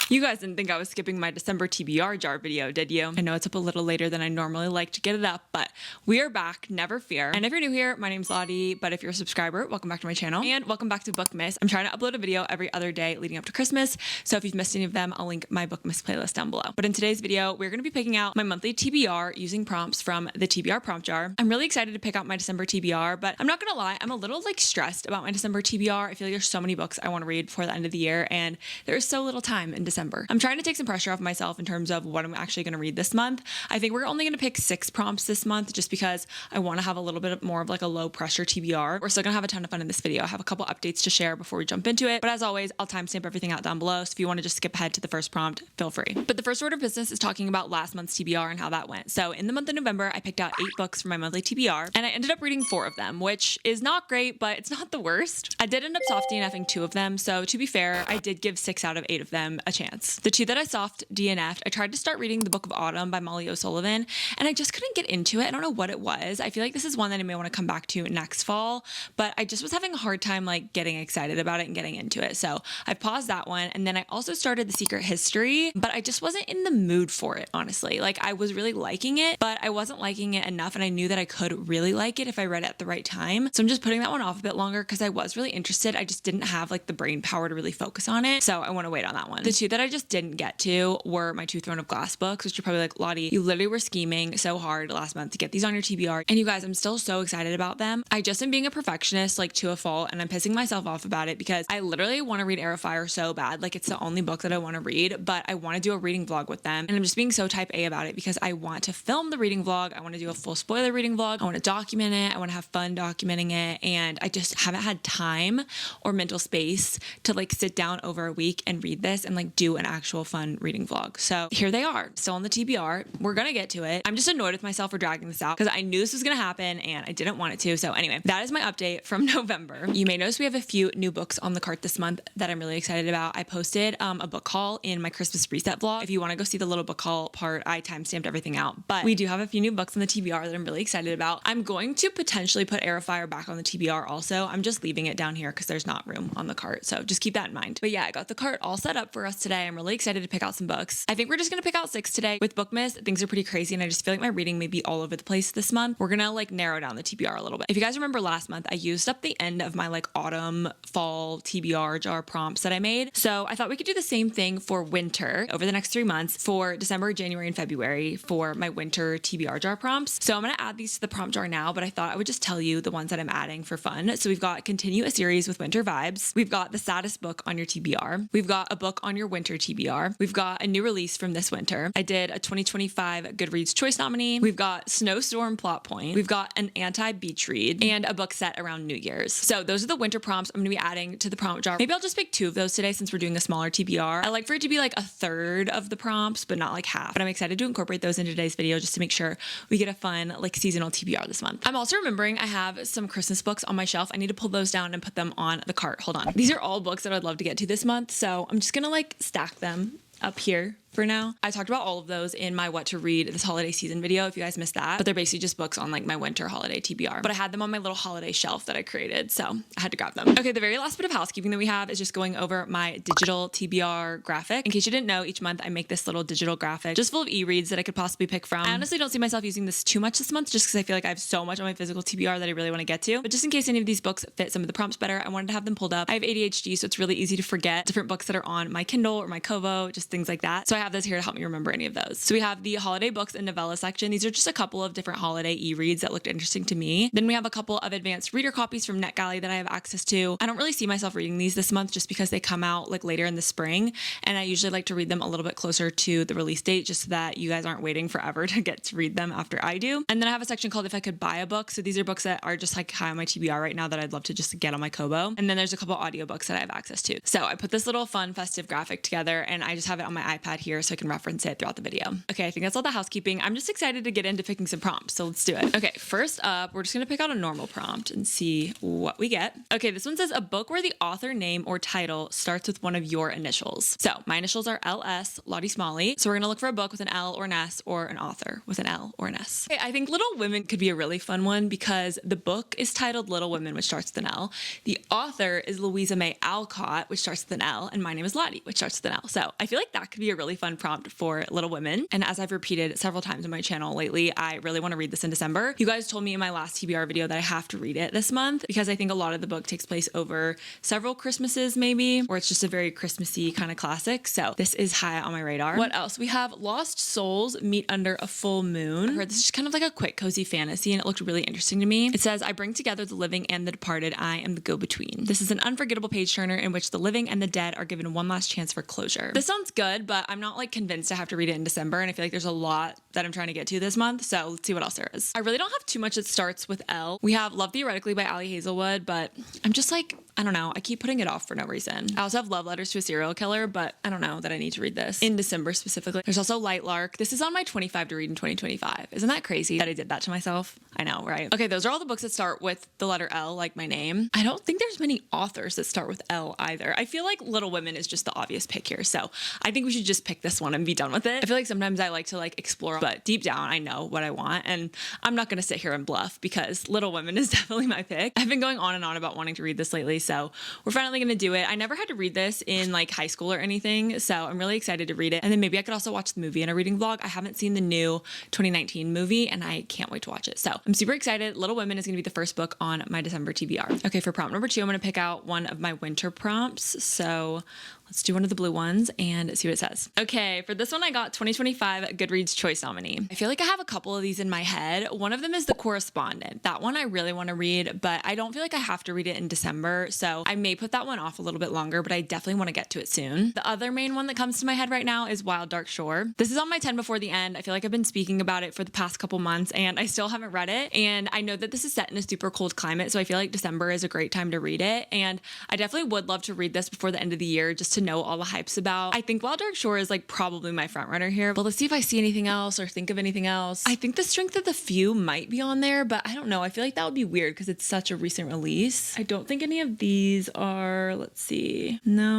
You guys didn't think I was skipping my December TBR jar video, did you? I know it's up a little later than I normally like to get it up, but we are back, never fear. And if you're new here, my name's Lottie, but if you're a subscriber, welcome back to my channel and welcome back to Bookmas. I'm trying to upload a video every other day leading up to Christmas, so if you've missed any of them, I'll link my Bookmas playlist down below. But in today's video, we're going to be picking out my monthly TBR using prompts from the TBR prompt jar. I'm really excited to pick out my December TBR, but I'm not gonna lie, I'm a little stressed about my December TBR. I feel like there's so many books I want to read before the end of the year, and there is so little time in December. I'm trying to take some pressure off myself in terms of what I'm actually going to read this month. I think we're only going to pick 6 prompts this month just because I want to have a little bit more of a low pressure TBR. We're still going to have a ton of fun in this video. I have a couple updates to share before we jump into it, but as always, I'll timestamp everything out down below, so if you want to just skip ahead to the first prompt, feel free. But the first order of business is talking about last month's TBR and how that went. So in the month of November, I picked out 8 books for my monthly TBR, and I ended up reading 4 of them, which is not great, but it's not the worst. I did end up soft DNFing 2 of them, so to be fair, I did give 6 out of 8 of them a chance. The 2 that I soft DNF'd, I tried to start reading The Book of Autumn by Molly O'Sullivan, and I just couldn't get into it. I don't know what it was. I feel like this is one that I may want to come back to next fall, but I just was having a hard time getting excited about it and getting into it. So I paused that one, and then I also started The Secret History, but I just wasn't in the mood for it, honestly. I was really liking it, but I wasn't liking it enough, and I knew that I could really like it if I read it at the right time. So I'm just putting that one off a bit longer because I was really interested. I just didn't have the brain power to really focus on it. So I want to wait on that one. The 2 that I just didn't get to were my 2 Throne of Glass books, which you're probably like, Lottie, you literally were scheming so hard last month to get these on your TBR. And you guys, I'm still so excited about them. I just am being a perfectionist to a fault, and I'm pissing myself off about it because I literally want to read Air of Fire so bad. It's the only book that I want to read, but I want to do a reading vlog with them. And I'm just being so type A about it because I want to film the reading vlog. I want to do a full spoiler reading vlog. I want to document it. I want to have fun documenting it. And I just haven't had time or mental space to sit down over a week and read this and do an actual fun reading vlog. So here they are, still on the TBR. We're gonna get to it. I'm just annoyed with myself for dragging this out because I knew this was gonna happen and I didn't want it to. So anyway, that is my update from November. You may notice we have a few new books on the cart this month that I'm really excited about. I posted a book haul in my Christmas reset vlog. If you want to go see the little book haul part, I timestamped everything out. But we do have a few new books on the TBR that I'm really excited about. I'm going to potentially put Air of Fire back on the TBR also. I'm just leaving it down here because there's not room on the cart. So just keep that in mind. But yeah, I got the cart all set up for us today. I'm really excited to pick out some books. I think we're just going to pick out 6 today. With Bookmas, things are pretty crazy and I just feel like my reading may be all over the place this month. We're going to narrow down the TBR a little bit. If you guys remember last month, I used up the end of my autumn, fall TBR jar prompts that I made. So I thought we could do the same thing for winter over the next 3 months for December, January, and February for my winter TBR jar prompts. So I'm going to add these to the prompt jar now, but I thought I would just tell you the ones that I'm adding for fun. So we've got continue a series with winter vibes. We've got the saddest book on your TBR. We've got a book on your winter TBR. We've got a new release from this winter. I did a 2025 Goodreads Choice nominee. We've got Snowstorm Plot Point. We've got an anti-beach read and a book set around New Year's. So those are the winter prompts I'm going to be adding to the prompt jar. Maybe I'll just pick 2 of those today since we're doing a smaller TBR. I like for it to be a third of the prompts, but not half. But I'm excited to incorporate those into today's video just to make sure we get a fun seasonal TBR this month. I'm also remembering I have some Christmas books on my shelf. I need to pull those down and put them on the cart. Hold on. These are all books that I'd love to get to this month. So I'm just going to stack them up here for now. I talked about all of those in my what to read this holiday season video if you guys missed that, but they're basically just books on my winter holiday TBR, but I had them on my little holiday shelf that I created, so I had to grab them. Okay, the very last bit of housekeeping that we have is just going over my digital TBR graphic. In case you didn't know, each month I make this little digital graphic just full of e-reads that I could possibly pick from. I honestly don't see myself using this too much this month just because I feel like I have so much on my physical TBR that I really want to get to, but just in case any of these books fit some of the prompts better, I wanted to have them pulled up. I have ADHD, so it's really easy to forget different books that are on my Kindle or my Kobo, just things like that. So I have this here to help me remember any of those. So we have the holiday books and novella section. These are just a couple of different holiday e-reads that looked interesting to me. Then we have a couple of advanced reader copies from NetGalley that I have access to. I don't really see myself reading these this month just because they come out later in the spring, and I usually like to read them a little bit closer to the release date just so that you guys aren't waiting forever to get to read them after I do. And then I have a section called If I Could Buy a Book. So these are books that are just high on my TBR right now that I'd love to just get on my Kobo. And then there's a couple audiobooks that I have access to. So I put this little fun festive graphic together and I just have it on my iPad here here so I can reference it throughout the video. Okay, I think that's all the housekeeping. I'm just excited to get into picking some prompts, so let's do it. Okay, first up, we're just gonna pick out a normal prompt and see what we get. Okay, this one says a book where the author name or title starts with one of your initials. So my initials are LS, Lottie Smalley. So we're gonna look for a book with an L or an S, or an author with an L or an S. Okay, I think Little Women could be a really fun one because the book is titled Little Women, which starts with an L. The author is Louisa May Alcott, which starts with an L, and my name is Lottie, which starts with an L. So I feel like that could be a really fun prompt for Little Women. And as I've repeated several times on my channel lately, I really want to read this in December. You guys told me in my last TBR video that I have to read it this month because I think a lot of the book takes place over several Christmases maybe, or it's just a very Christmassy kind of classic. So this is high on my radar. What else? We have Lost Souls Meet Under a Full Moon. I heard this is just kind of like a quick cozy fantasy and it looked really interesting to me. It says, I bring together the living and the departed. I am the go-between. This is an unforgettable page turner in which the living and the dead are given one last chance for closure. This sounds good, but I'm not like convinced I have to read it in December, and I feel like there's a lot that I'm trying to get to this month, so let's see what else there is. I really don't have too much that starts with L. We have Love Theoretically by Ali Hazelwood, but I'm just like, I don't know. I keep putting it off for no reason. I also have Love Letters to a Serial Killer, but I don't know that I need to read this in December specifically. There's also Light Lark. This is on my 25 to read in 2025. Isn't that crazy that I did that to myself? I know, right? Okay, those are all the books that start with the letter L, like my name. I don't think there's many authors that start with L either. I feel like Little Women is just the obvious pick here, so I think we should just pick this one and be done with it. I feel like sometimes I like to like explore, but deep down I know what I want, and I'm not gonna sit here and bluff because Little Women is definitely my pick. I've been going on and on about wanting to read this lately, so we're finally gonna do it. I never had to read this in like high school or anything, so I'm really excited to read it. And then maybe I could also watch the movie in a reading vlog. I haven't seen the new 2019 movie and I can't wait to watch it. So I'm super excited. Little Women is gonna be the first book on my December TBR. Okay, for prompt number 2, I'm gonna pick out one of my winter prompts. So let's do one of the blue ones and see what it says. Okay, for this one, I got 2025 Goodreads Choice Nominee. I feel like I have a couple of these in my head. One of them is The Correspondent. That one I really want to read, but I don't feel like I have to read it in December, so I may put that one off a little bit longer, but I definitely want to get to it soon. The other main one that comes to my head right now is Wild Dark Shore. This is on my 10 before the end. I feel like I've been speaking about it for the past couple months and I still haven't read it. And I know that this is set in a super cold climate, so I feel like December is a great time to read it. And I definitely would love to read this before the end of the year just to know all the hype's about. I think Wild Dark Shore is like probably my front runner here, but let's see if I see anything else or think of anything else. I think The Strength of the Few might be on there, but I don't know. I feel like that would be weird because it's such a recent release. I don't think any of these are, let's see. No.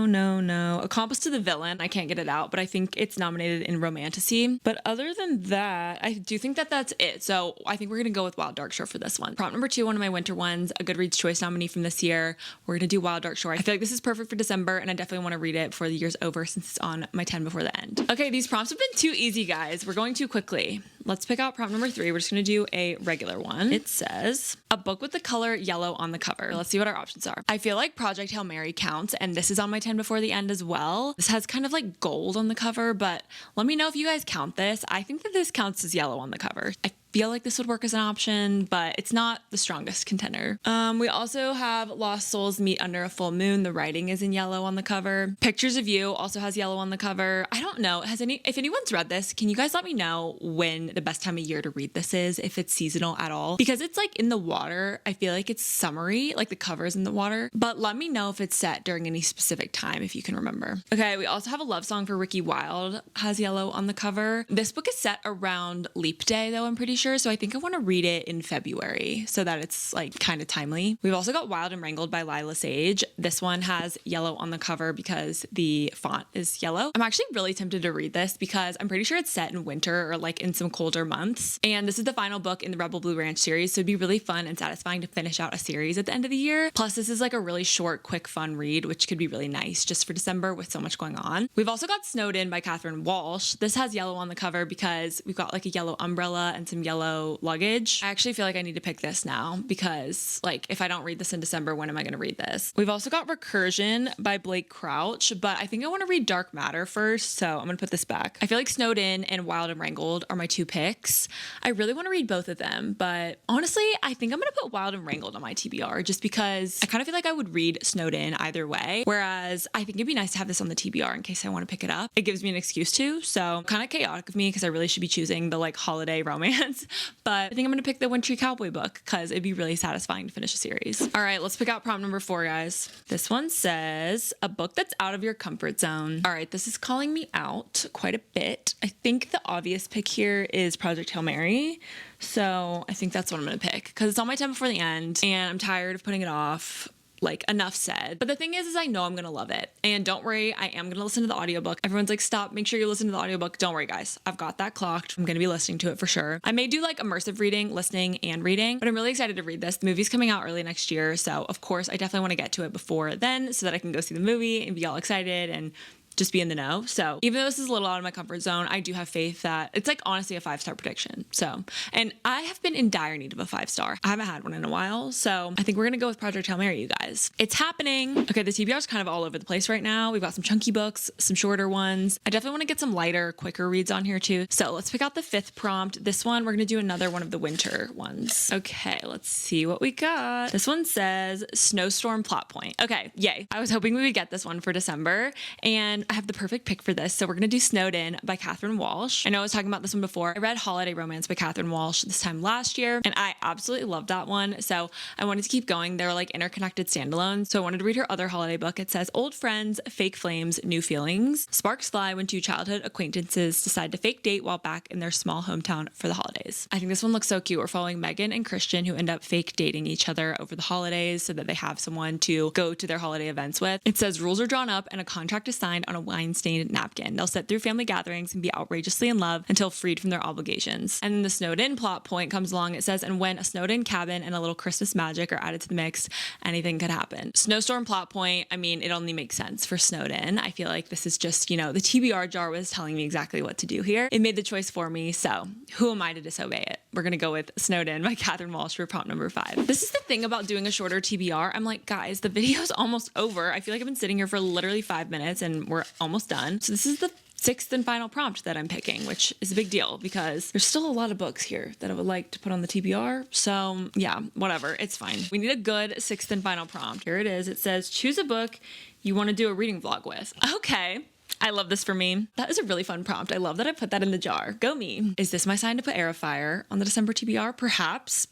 Accomplice to the Villain. I can't get it out, but I think it's nominated in Romantasy. But other than that, I do think that that's it. So I think we're going to go with Wild Dark Shore for this one. Prompt number 2, one of my winter ones, a Goodreads Choice nominee from this year. We're going to do Wild Dark Shore. I feel like this is perfect for December and I definitely want to read it before the year's over since it's on my 10 before the end. Okay, these prompts have been too easy, guys. We're going too quickly. Let's pick out prompt number 3. We're just going to do a regular one. It says, a book with the color yellow on the cover. Let's see what our options are. I feel like Project Hail Mary counts, and this is on my 10 before the end as well. This has kind of like gold on the cover, but let me know if you guys count this. I think that this counts as yellow on the cover. I feel like this would work as an option, but it's not the strongest contender. We also have Lost Souls Meet Under a Full Moon. The writing is in yellow on the cover. Pictures of You also has yellow on the cover. I don't know. If anyone's read this, can you guys let me know when the best time of year to read this is, if it's seasonal at all? Because it's like in the water. I feel like it's summery, like the cover's in the water, but let me know if it's set during any specific time, if you can remember. Okay, we also have a love song for Ricky Wilde, has yellow on the cover. This book is set around Leap Day though, I'm pretty sure. So I think I want to read it in February so that it's like kind of timely. We've also got Wild and Wrangled by Lila Sage. This one has yellow on the cover because the font is yellow. I'm actually really tempted to read this because I'm pretty sure it's set in winter or like in some colder months. And this is the final book in the Rebel Blue Ranch series. So it'd be really fun and satisfying to finish out a series at the end of the year. Plus this is like a really short, quick, fun read, which could be really nice just for December with so much going on. We've also got Snowed In by Catherine Walsh. This has yellow on the cover because we've got like a yellow umbrella and some yellow luggage. I actually feel like I need to pick this now because like if I don't read this in December, when am I going to read this? We've also got Recursion by Blake Crouch, but I think I want to read Dark Matter first, so I'm going to put this back. I feel like Snowed In and Wild and Wrangled are my 2 picks. I really want to read both of them, but honestly, I think I'm going to put Wild and Wrangled on my TBR just because I kind of feel like I would read Snowed In either way, whereas I think it'd be nice to have this on the TBR in case I want to pick it up. It gives me an excuse to, so kind of chaotic of me because I really should be choosing the like holiday romance months, but I think I'm gonna pick the Wintry Cowboy book because it'd be really satisfying to finish a series. All right, let's pick out prompt number 4, guys. This one says a book that's out of your comfort zone. All right, this is calling me out quite a bit. I think the obvious pick here is Project Hail Mary. So I think that's what I'm gonna pick because it's on my time before the end and I'm tired of putting it off. Like, enough said. But the thing is I know I'm gonna love it. And don't worry, I am gonna listen to the audiobook. Everyone's like, stop, make sure you listen to the audiobook. Don't worry, guys. I've got that clocked. I'm gonna be listening to it for sure. I may do like immersive reading, listening, and reading, but I'm really excited to read this. The movie's coming out early next year. So of course, I definitely want to get to it before then so that I can go see the movie and be all excited and just be in the know. So even though this is a little out of my comfort zone, I do have faith that it's like honestly a 5-star prediction. So, and I have been in dire need of a 5-star. I haven't had one in a while. So I think we're gonna go with Project Hail Mary, you guys. It's happening. Okay, the TBR is kind of all over the place right now. We've got some chunky books, some shorter ones. I definitely want to get some lighter, quicker reads on here too. So let's pick out the 5th prompt. This one, we're gonna do another one of the winter ones. Okay, let's see what we got. This one says Snowstorm Plot Point. Okay, yay. I was hoping we would get this one for December, and I have the perfect pick for this. So we're going to do Snowed In by Catherine Walsh. I know I was talking about this one before. I read Holiday Romance by Catherine Walsh this time last year, and I absolutely loved that one. So I wanted to keep going. They're like interconnected standalones. So I wanted to read her other holiday book. It says Old Friends, Fake Flames, New Feelings. Sparks fly when 2 childhood acquaintances decide to fake date while back in their small hometown for the holidays. I think this one looks so cute. We're following Megan and Christian who end up fake dating each other over the holidays so that they have someone to go to their holiday events with. It says rules are drawn up and a contract is signed on a wine-stained napkin. They'll sit through family gatherings and be outrageously in love until freed from their obligations. And then the Snowed In plot point comes along. It says, and when a snowed in cabin and a little Christmas magic are added to the mix, anything could happen. Snowstorm plot point, I mean, it only makes sense for Snowed In. I feel like this is just, you know, the TBR jar was telling me exactly what to do here. It made the choice for me, so who am I to disobey it? We're gonna go with Snowed In by Catherine Walsh for prompt number 5. This is the thing about doing a shorter TBR. I'm like, guys, the video's almost over. I feel like I've been sitting here for literally 5 minutes and we're almost done. So this is the 6th and final prompt that I'm picking, which is a big deal because there's still a lot of books here that I would like to put on the TBR. So yeah, whatever, it's fine. We need a good 6th and final prompt. Here it is. It says, choose a book you want to do a reading vlog with. Okay. I love this for me. That is a really fun prompt. I love that I put that in the jar. Go me. Is this my sign to put Air of Fire on the December TBR? Perhaps.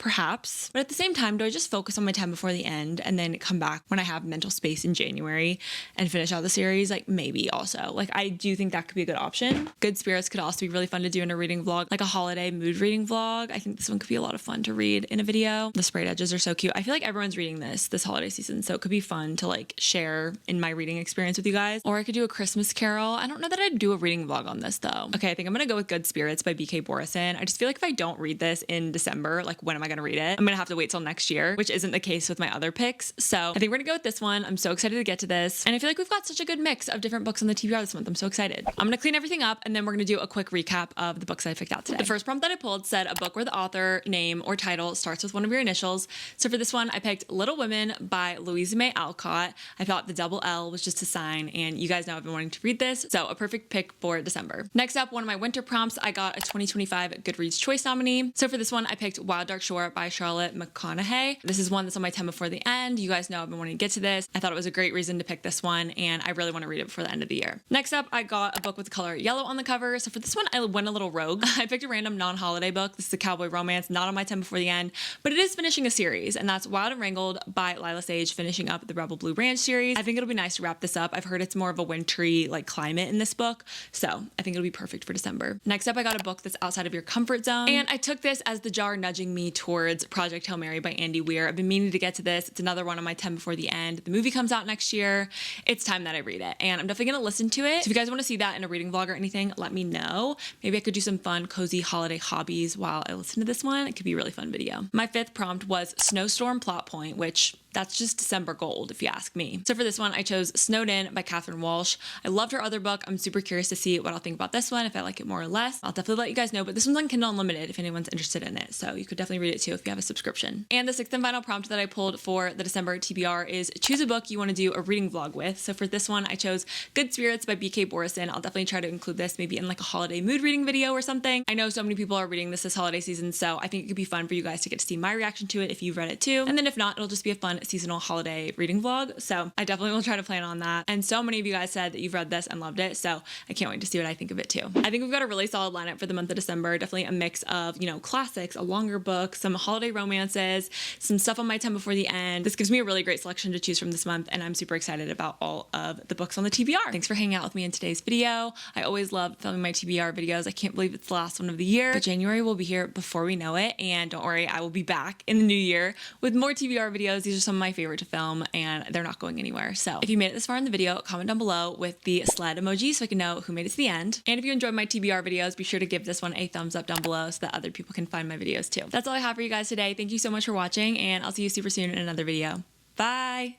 But at the same time, do I just focus on my time before the end and then come back when I have mental space in January and finish out the series? Like maybe also. Like I do think that could be a good option. Good Spirits could also be really fun to do in a reading vlog, like a holiday mood reading vlog. I think this one could be a lot of fun to read in a video. The sprayed edges are so cute. I feel like everyone's reading this holiday season, so it could be fun to like share in my reading experience with you guys. Or I could do a Christmas Carol. I don't know that I'd do a reading vlog on this though. Okay, I think I'm gonna go with Good Spirits by BK Borison. I just feel like if I don't read this in December, like when am I gonna read it? I'm gonna have to wait till next year, which isn't the case with my other picks. So I think we're gonna go with this one. I'm so excited to get to this. And I feel like we've got such a good mix of different books on the TBR this month. I'm so excited. I'm gonna clean everything up and then we're gonna do a quick recap of the books I picked out today. The first prompt that I pulled said a book where the author name or title starts with one of your initials. So for this one, I picked Little Women by Louisa May Alcott. I thought the double L was just a sign and you guys know I've been wanting to read this. So a perfect pick for December. Next up, one of my winter prompts, I got a 2025 Goodreads Choice nominee. So for this one, I picked Wild Dark Shore by Charlotte McConaughey. This is one that's on my 10 before the end. You guys know I've been wanting to get to this. I thought it was a great reason to pick this one, and I really want to read it before the end of the year. Next up, I got a book with the color yellow on the cover. So for this one, I went a little rogue. I picked a random non-holiday book. This is a cowboy romance, not on my 10 before the end, but it is finishing a series, and that's Wild and Wrangled by Lila Sage, finishing up the Rebel Blue Ranch series. I think it'll be nice to wrap this up. I've heard it's more of a wintry like climate in this book, so I think it'll be perfect for December. Next up, I got a book that's outside of your comfort zone, and I took this as the jar nudging me towards Project Hail Mary by Andy Weir. I've been meaning to get to this. It's another one on my 10 before the end. The movie comes out next year. It's time that I read it, and I'm definitely gonna listen to it. So if you guys want to see that in a reading vlog or anything, let me know. Maybe I could do some fun, cozy holiday hobbies while I listen to this one. It could be a really fun video. My 5th prompt was Snowstorm Plot Point, which that's just December gold, if you ask me. So for this one, I chose Snowed In by Catherine Walsh. I loved her other book. I'm super curious to see what I'll think about this one, if I like it more or less. I'll definitely let you guys know, but this one's on Kindle Unlimited if anyone's interested in it. So you could definitely read it too if you have a subscription. And the 6th and final prompt that I pulled for the December TBR is choose a book you want to do a reading vlog with. So for this one, I chose Good Spirits by BK Borison. I'll definitely try to include this maybe in like a holiday mood reading video or something. I know so many people are reading this holiday season, so I think it could be fun for you guys to get to see my reaction to it if you've read it too. And then if not, it'll just be a fun seasonal holiday reading vlog. So I definitely will try to plan on that. And so many of you guys said that you've read this and loved it. So I can't wait to see what I think of it too. I think we've got a really solid lineup for the month of December. Definitely a mix of, you know, classics, a longer book, some holiday romances, some stuff on my 10 before the end. This gives me a really great selection to choose from this month, and I'm super excited about all of the books on the TBR. Thanks for hanging out with me in today's video. I always love filming my TBR videos. I can't believe it's the last one of the year, but January will be here before we know it. And don't worry, I will be back in the new year with more TBR videos. These are some of my favorite to film, and they're not going anywhere. So if you made it this far in the video, comment down below with the sled emoji so I can know who made it to the end. And if you enjoyed my TBR videos, be sure to give this one a thumbs up down below so that other people can find my videos too. That's all I have for you guys today. Thank you so much for watching, and I'll see you super soon in another video. Bye!